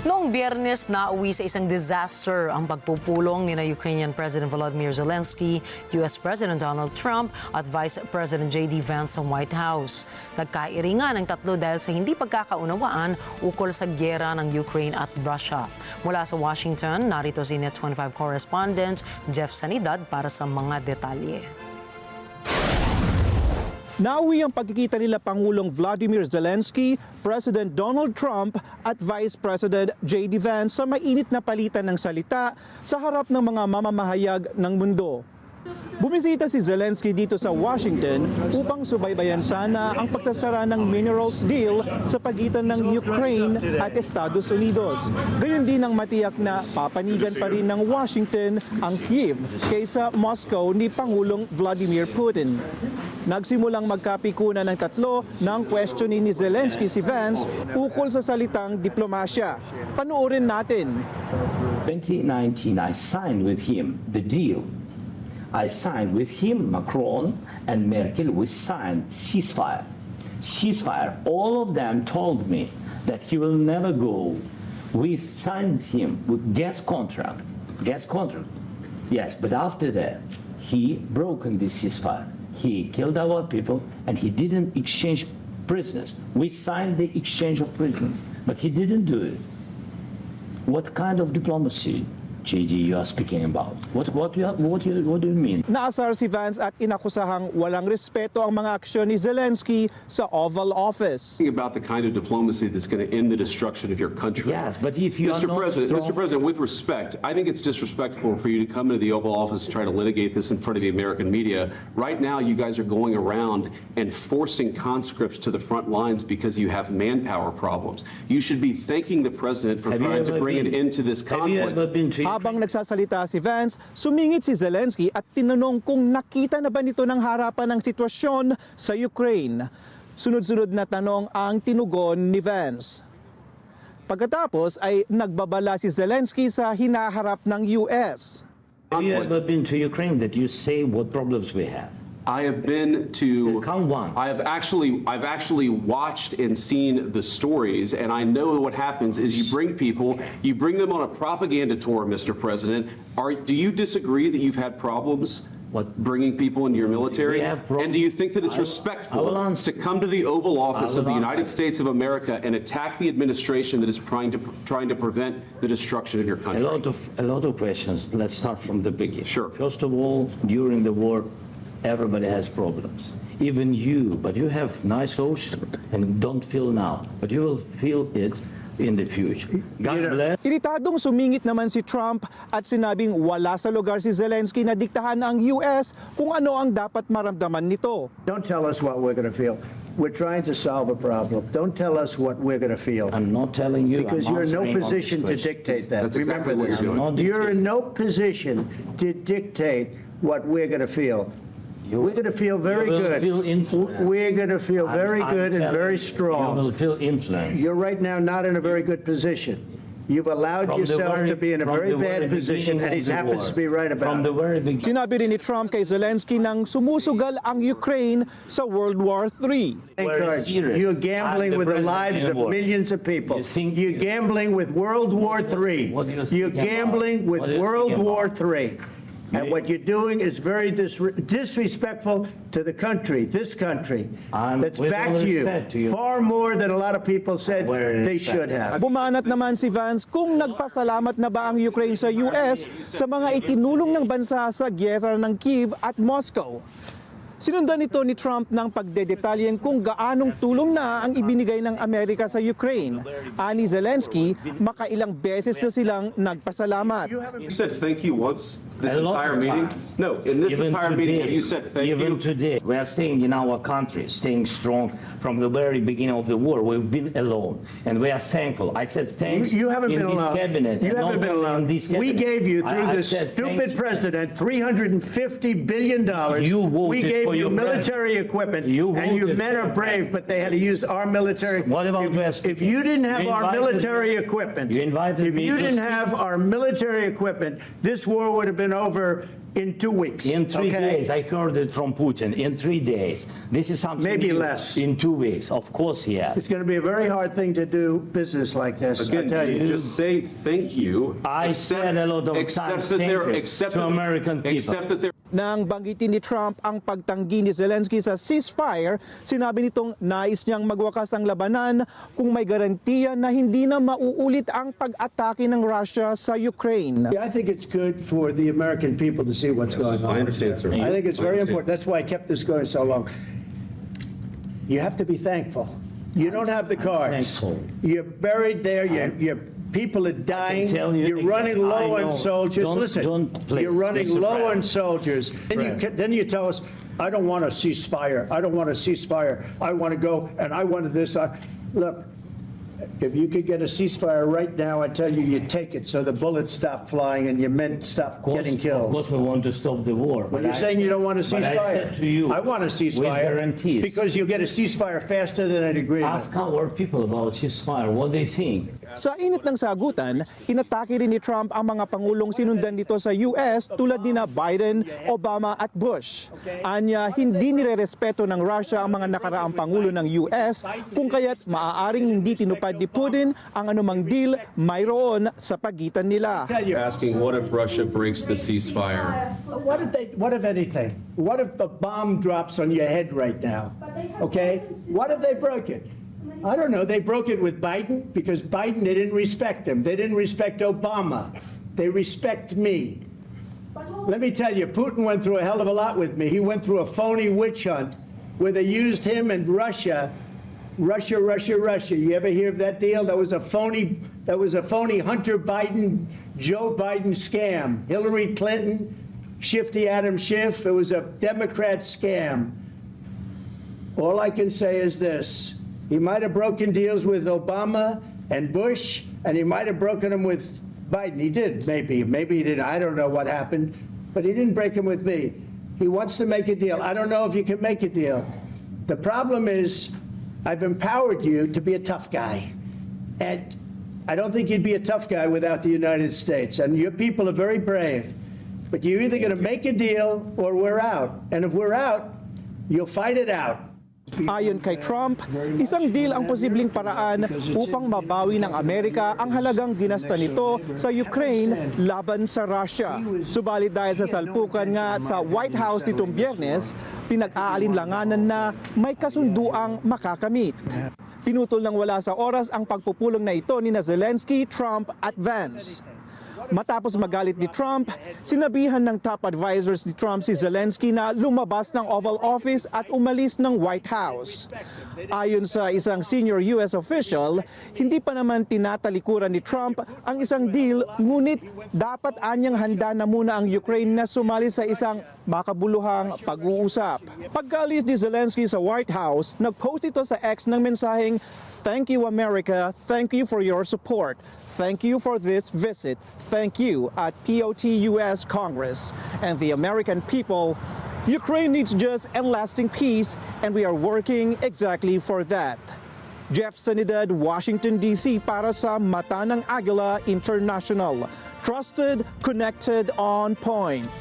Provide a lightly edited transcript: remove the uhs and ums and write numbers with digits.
Noong Biyernes, nauwi sa isang disaster ang pagpupulong ni Ukrainian President Volodymyr Zelensky, US President Donald Trump at Vice President JD Vance sa White House. Nagkairingan ang tatlo dahil sa hindi pagkakaunawaan ukol sa gyera ng Ukraine at Russia. Mula sa Washington, narito si Net 25 correspondent Jeff Sanidad para sa mga detalye. Nauwi ang pagkikita nila Pangulong Volodymyr Zelensky, President Donald Trump at Vice President JD Vance sa mainit na palitan ng salita sa harap ng mga mamamahayag ng mundo. Bumisita si Zelensky dito sa Washington upang subaybayan sana ang pagsasara ng minerals deal sa pagitan ng Ukraine at Estados Unidos. Gayon din ang matiyak na papanigan pa rin ng Washington ang Kyiv kaysa Moscow ni Pangulong Vladimir Putin. Nagsimulang magkapikunan ng tatlo nang questionin ni Zelensky si Vance ukol sa salitang diplomasya. Panuorin natin. 2019, I signed with him the deal. I signed with him, Macron and Merkel, we signed ceasefire. Ceasefire. All of them told me that he will never go. We signed him with gas contract. Gas contract. Yes, but after that, he broken this ceasefire. He killed our people and he didn't exchange prisoners. We signed the exchange of prisoners, but he didn't do it. What kind of diplomacy, JD, you are speaking about? What do you mean? Naasar si Vance at inakusahang walang respeto ang mga aksyon ni Zelensky sa Oval Office. About the kind of diplomacy that's going to end the destruction of your country. Yes, but if you Mr. are not President, strong... Mr. President, with respect, I think it's disrespectful for you to come into the Oval Office and try to litigate this in front of the American media. Right now, you guys are going around and forcing conscripts to the front lines because you have manpower problems. You should be thanking the President for trying to bring an end to this conflict. Habang nagsasalita si Vance, sumingit si Zelensky at tinanong kung nakita na ba nito ng harapan ng sitwasyon sa Ukraine. Sunod-sunod na tanong ang tinugon ni Vance. Pagkatapos ay nagbabala si Zelensky sa hinaharap ng US. Have you ever been to Ukraine that you say what problems we have? I have been to. Count once. I've actually watched and seen the stories, and I know what happens is you bring them on a propaganda tour, Mr. President. Do you disagree that you've had problems bringing people into your military? And do you think that it's respectful to come to the Oval Office of the United States of America and attack the administration that is trying to prevent the destruction of your country? A lot of questions. Let's start from the beginning. Sure. First of all, during the war, everybody has problems, even you, but you have nice ocean and don't feel now, but you will feel it in the future. God bless. Iritadong sumingit naman si Trump at sinabing wala sa lugar si Zelensky na diktahan ng US kung ano ang dapat maramdaman nito. Don't tell us what we're going to feel. We're trying to solve a problem. Don't tell us what we're going to feel. I'm not telling you. Because you're in no position to dictate that. That's exactly what you're doing. You're in no position to dictate what we're going to feel. We're going to feel very good. We're going to feel very good and very strong. You will feel influence. You're right now not in a very good position. You've allowed yourself to be in a very bad position, and he happens to be right about it. Sinabi rin ni Trump kay Zelensky nang sumusugal ang Ukraine sa World War III. You're gambling with the lives of millions of people. You're gambling with World War III. You're gambling with World War III. And what you're doing is very disrespectful to the country, this country, that's backed you far more than a lot of people said they should have. Bumanat naman si Vance kung nagpasalamat na ba ang Ukraine sa US sa mga itinulong ng bansa sa gyera ng Kyiv at Moscow. Sinundan ito ni Trump ng pagdedetalyen kung gaanong tulong na ang ibinigay ng Amerika sa Ukraine. Ani Zelensky, makailang beses na silang nagpasalamat. You said thank you once this entire meeting? No, in this entire meeting you said thank you. Even today, we are staying in our country, staying strong from the very beginning of the war. We've been alone, and we are thankful. I said thanks. You haven't been alone. Cabinet. You haven't been alone. We gave you, through this stupid president, $350 billion. We gave you military equipment, and your men are brave, but they had to use our military. What about if you didn't have our military equipment, if you didn't have our military equipment, this war would have been over In 2 weeks. In 3 okay? days, I heard it from Putin. In 3 days, this is something. Maybe new. less. In 2 weeks, of course, yes. It's going to be a very hard thing to do business like this. Again, tell you you, just say thank you. I said a lot of times thank you to American people. Except that they're Nang banggitin ni Trump ang pagtanggi ni Zelensky sa ceasefire, sinabi nitong nais niyang magwakas ang labanan kung may garantiya na hindi na mauulit ang pag-atake ng Russia sa Ukraine. I think it's good for the American people to see what's going on. I understand, sir. I think it's very important. That's why I kept this going so long. You have to be thankful. You don't have the cards. thankful. You're buried there. You're people are dying. tell you You're running again, low I on know. soldiers. Listen, Please, you're running Mr. low on President. soldiers. Then you tell us, I don't want a ceasefire. I don't want a ceasefire. I want to go and I wanted this. Look, if you could get a ceasefire right now, I tell you, you take it so the bullets stop flying and your men stop getting Of killed. course, we want to stop the war. Well, you're saying you don't want a ceasefire. But I said to you, I want a ceasefire. with guarantees. Because you'll get a ceasefire faster than an agreement. Ask our people about ceasefire, what they think. Sa init ng sagutan, inatake rin ni Trump ang mga pangulong sinundan dito sa US tulad ni na Biden, Obama at Bush. Anya, hindi nirerespeto ng Russia ang mga nakaraang pangulo ng US kung kaya't maaaring hindi tinupad ni Putin ang anumang deal mayroon sa pagitan nila. asking, what if Russia breaks the ceasefire? What if anything? What if the bomb drops on your head right now? Okay? What if they broke it? I don't know. They broke it with Biden because Biden, they didn't respect him. They didn't respect Obama. They respect me. Let me tell you, Putin went through a hell of a lot with me. He went through a phony witch hunt where they used him and Russia. You ever hear of that deal? That was a phony Hunter Biden, Joe Biden scam. Hillary Clinton, Shifty Adam Schiff. It was a Democrat scam. All I can say is this. He might have broken deals with Obama and Bush, and he might have broken them with Biden. He did, maybe. Maybe he didn't. I don't know what happened. But he didn't break them with me. He wants to make a deal. I don't know if you can make a deal. The problem is, I've empowered you to be a tough guy. And I don't think you'd be a tough guy without the United States. And your people are very brave. But you're either going to make a deal or we're out. And if we're out, you'll fight it out. Ayon kay Trump, isang deal ang posibleng paraan upang mabawi ng Amerika ang halagang ginasta nito sa Ukraine laban sa Russia. Subalit dahil sa salpukan nga sa White House nitong Biyernes, pinag-aalinlanganan na may kasunduang makakamit. Pinutol ng wala sa oras ang pagpupulong na ito ni na Zelensky, Trump at Vance. Matapos magalit ni Trump, sinabihan ng top advisors ni Trump si Zelensky na lumabas ng Oval Office at umalis ng White House. Ayon sa isang senior US official, hindi pa naman tinatalikuran ni Trump ang isang deal, ngunit dapat anyang handa na muna ang Ukraine na sumali sa isang makabuluhang pag-uusap. Pagkaalis ni Zelensky sa White House, nag-post ito sa X ng mensaheng, "Thank you America, thank you for your support. Thank you for this visit. Thank you at POTUS Congress and the American people. Ukraine needs just and lasting peace, and we are working exactly for that." Jeff Sanidad, Washington, D.C. para sa Mata ng Agila International. Trusted, connected, on point.